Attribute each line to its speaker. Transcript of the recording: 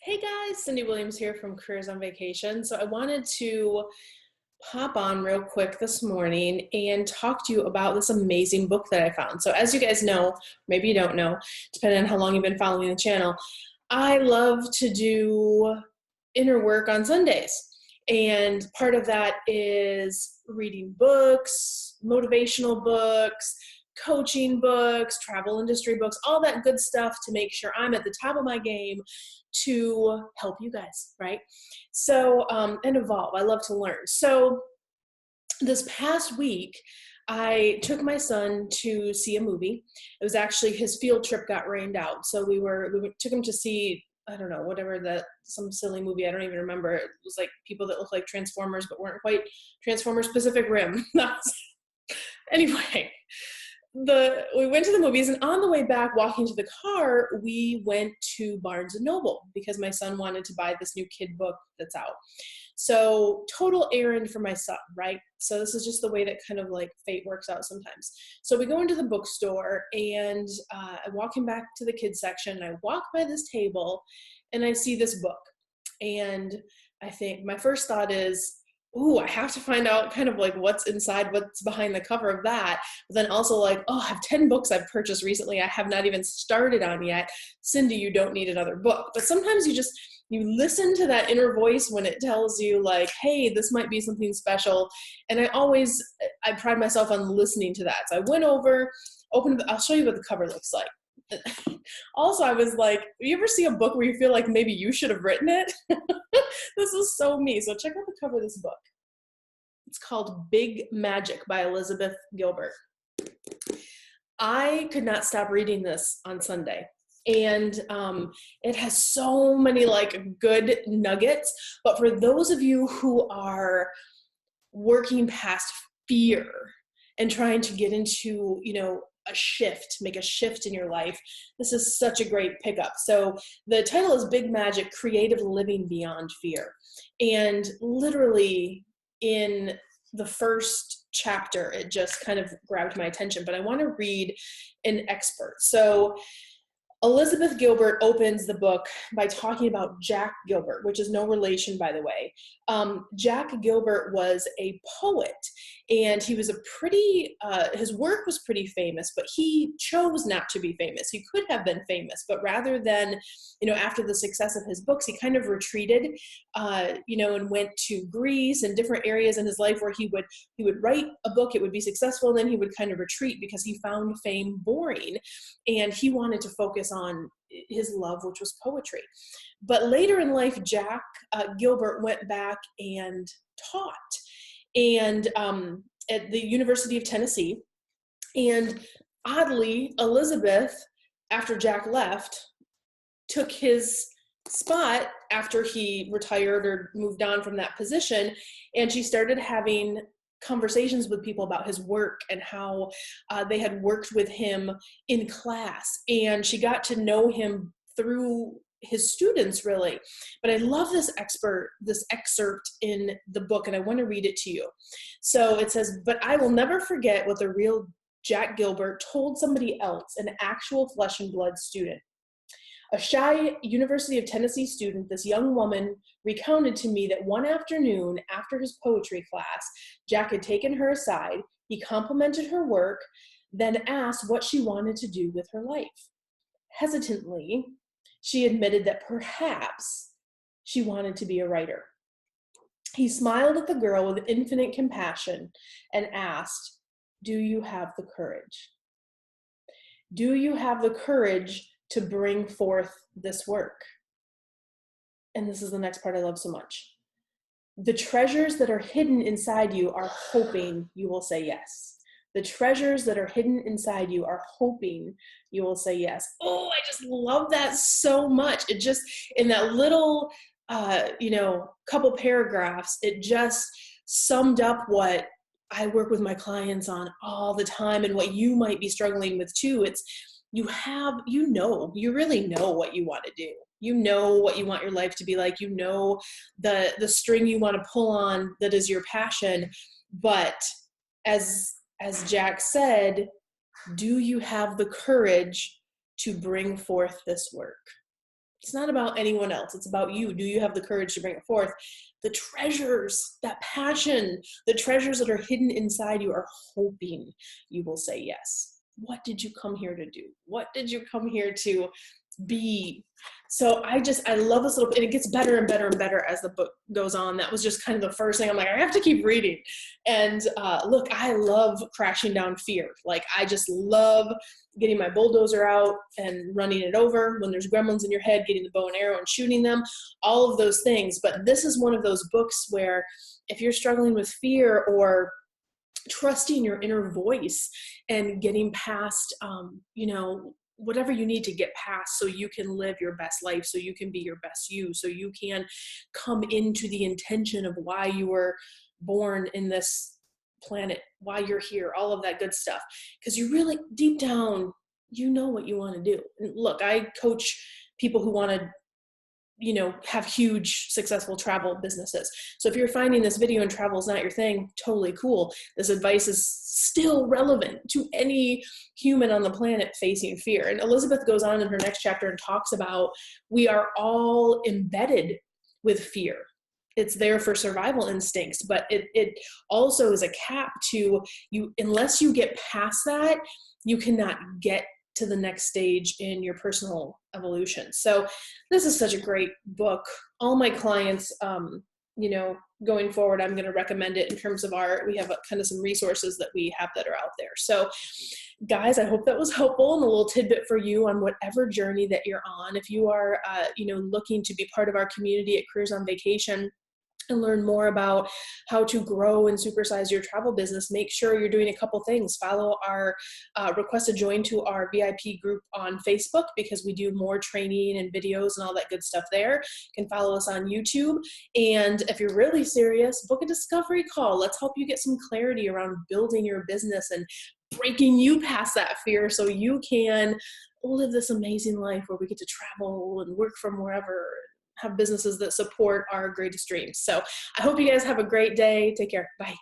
Speaker 1: Hey guys, Cyndi Williams here from Careers on Vacation. So I wanted to pop on real quick this morning and talk to you about this amazing book that I found. So as you guys know, maybe you don't know, depending on how long you've been following the channel, I love to do inner work on Sundays. And part of that is reading books, motivational books, coaching books, travel industry books, all that good stuff to make sure I'm at the top of my game to help you guys, right? So, and evolve. I love to learn. So this past week, I took my son to see a movie. It was actually his field trip got rained out. So we took him to see, I don't know, some silly movie. I don't even remember. It was like people that looked like Transformers, but weren't quite Transformers Pacific Rim. Anyway, we went to the movies, and on the way back, walking to the car, we went to Barnes and Noble because my son wanted to buy this new kid book that's out. So total errand for my son, right? So this is just the way that kind of like fate works out sometimes. So we go into the bookstore, and I walk him back to the kids section, and I walk by this table, and I see this book. And I think my first thought is, ooh, I have to find out kind of like what's inside, what's behind the cover of that. But then also like, oh, I have 10 books I've purchased recently I have not even started on yet. Cyndi, you don't need another book. But sometimes you listen to that inner voice when it tells you like, hey, this might be something special. And I pride myself on listening to that. So I went over, I'll show you what the cover looks like. Also, I was like, you ever see a book where you feel like maybe you should have written it? This is so me. So check out the cover of this book. It's called Big Magic by Elizabeth Gilbert. I could not stop reading this on Sunday. And it has so many like good nuggets. But for those of you who are working past fear and trying to get into, make a shift in your life, this is such a great pickup. So the title is Big Magic, Creative Living Beyond Fear. And literally in the first chapter, it just kind of grabbed my attention, but I want to read an excerpt. So Elizabeth Gilbert opens the book by talking about Jack Gilbert, which is no relation, by the way. Jack Gilbert was a poet, and he was his work was pretty famous, but he chose not to be famous. He could have been famous, but rather than, after the success of his books, he kind of retreated, and went to Greece and different areas in his life where he would write a book, it would be successful, and then he would kind of retreat because he found fame boring, and he wanted to focus on his love, which was poetry. But later in life, Jack Gilbert went back and taught and at the University of Tennessee. And oddly, Elizabeth, after Jack left, took his spot after he retired or moved on from that position, and she started having conversations with people about his work and how they had worked with him in class, and she got to know him through his students, really. But I love this excerpt in the book, and I want to read it to you. So it says, "But I will never forget what the real Jack Gilbert told somebody else, an actual flesh and blood student. A shy University of Tennessee student, this young woman recounted to me that one afternoon after his poetry class, Jack had taken her aside, he complimented her work, then asked what she wanted to do with her life. Hesitantly, she admitted that perhaps she wanted to be a writer. He smiled at the girl with infinite compassion and asked, 'Do you have the courage? Do you have the courage to bring forth this work?' And this is the next part I love so much. 'The treasures that are hidden inside you are hoping you will say yes. The treasures that are hidden inside you are hoping you will say yes.'" Oh, I just love that so much. It just, in that little, couple paragraphs, it just summed up what I work with my clients on all the time and what you might be struggling with too. It's, you really know what you want to do. You know what you want your life to be like. You know the string you want to pull on that is your passion. But as Jack said, do you have the courage to bring forth this work? It's not about anyone else. It's about you. Do you have the courage to bring it forth? The treasures, that passion, the treasures that are hidden inside you are hoping you will say yes. What did you come here to do? What did you come here to be? So I love this little, and it gets better and better and better as the book goes on. That was just kind of the first thing. I'm like, I have to keep reading. And look, I love crashing down fear. Like, I just love getting my bulldozer out and running it over. When there's gremlins in your head, getting the bow and arrow and shooting them, all of those things. But this is one of those books where if you're struggling with fear or trusting your inner voice and getting past, whatever you need to get past so you can live your best life, so you can be your best you, so you can come into the intention of why you were born in this planet, why you're here, all of that good stuff. Because you really, deep down, you know what you want to do. And look, I coach people who want to have huge successful travel businesses. So if you're finding this video and travel is not your thing, totally cool. This advice is still relevant to any human on the planet facing fear. And Elizabeth goes on in her next chapter and talks about we are all embedded with fear. It's there for survival instincts, but it also is a cap to you. Unless you get past that, you cannot get to the next stage in your personal evolution. So this is such a great book. All my clients, going forward, I'm going to recommend it in terms of we have kind of some resources that we have that are out there. So guys, I hope that was helpful and a little tidbit for you on whatever journey that you're on. If you are, looking to be part of our community at Careers on Vacation, and learn more about how to grow and supersize your travel business, make sure you're doing a couple things. Follow our request to join to our VIP group on Facebook, because we do more training and videos and all that good stuff there. You can follow us on YouTube. And if you're really serious, book a discovery call. Let's help you get some clarity around building your business and breaking you past that fear so you can live this amazing life where we get to travel and work from wherever, have businesses that support our greatest dreams. So I hope you guys have a great day. Take care. Bye.